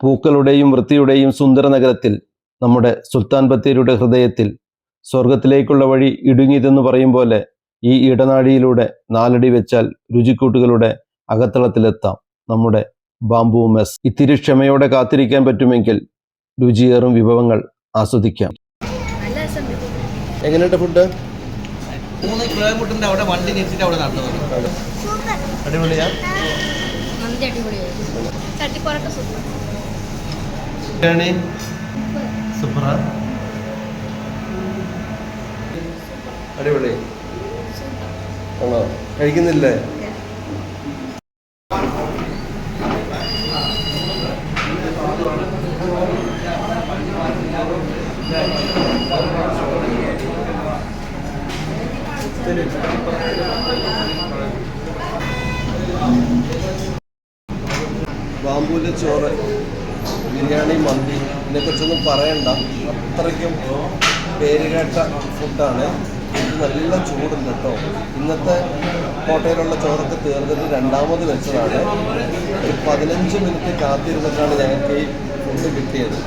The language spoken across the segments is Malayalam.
പൂക്കളുടെയും വൃത്തിയുടെയും സുന്ദര നഗരത്തിൽ, നമ്മുടെ സുൽത്താൻ ബത്തേരിയുടെ ഹൃദയത്തിൽ സ്വർഗത്തിലേക്കുള്ള വഴി ഇടുങ്ങിയതെന്ന് പറയും പോലെ ഈ ഇടനാഴിയിലൂടെ നാലടി വെച്ചാൽ രുചിക്കൂട്ടുകളുടെ അകത്തളത്തിലെത്താം. നമ്മുടെ ബാംബു മെസ്. ഇത്തിരി ക്ഷമയോടെ കാത്തിരിക്കാൻ പറ്റുമെങ്കിൽ രുചിയേറും വിഭവങ്ങൾ ആസ്വദിക്കാം. എങ്ങനെയുണ്ട് ഫുഡ്? 3 കിലോമീറ്ററിന്റെ അവിടെ വണ്ടി നിർത്തിയിട്ട് അവിടെ നടന്നത്. അടിപൊളിയാ. സൂപ്പറാ. അടിപൊളി ആണോ? കഴിക്കുന്നില്ലേ? ബാംബുവിലെ ചോറ്, ബിരിയാണി, മന്തി, ഇതിനെക്കുറിച്ചൊന്നും പറയണ്ട. അത്രയ്ക്കും പേരുകേട്ട ഫുഡാണ്. ഇത് നല്ല ചൂടുണ്ട് കേട്ടോ. ഇന്നത്തെ കോട്ടയിലുള്ള ചോറൊക്കെ തീർന്നിട്ട് രണ്ടാമത് വെച്ചതാണ്. ഒരു 15 മിനിറ്റ് കാത്തിരുന്നിട്ടാണ് ഞങ്ങൾക്ക് ഈ ഫുഡ് കിട്ടിയത്.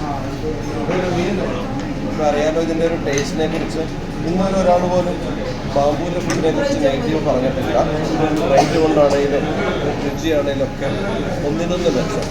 ഇപ്പോൾ അറിയാലോ ഇതിൻ്റെ ഒരു ടേസ്റ്റിനെ കുറിച്ച്. ഇന്നൊരു ഒരാൾ പോലും ബാംബുവിൻ്റെ ഫുഡിനെ കുറിച്ച് നെഗറ്റീവ് പറഞ്ഞിട്ടില്ല. റേറ്റ് കൊണ്ടാണെങ്കിലും രുചിയാണെങ്കിലും ഒക്കെ ഒന്നിനൊന്ന് മെച്ചം.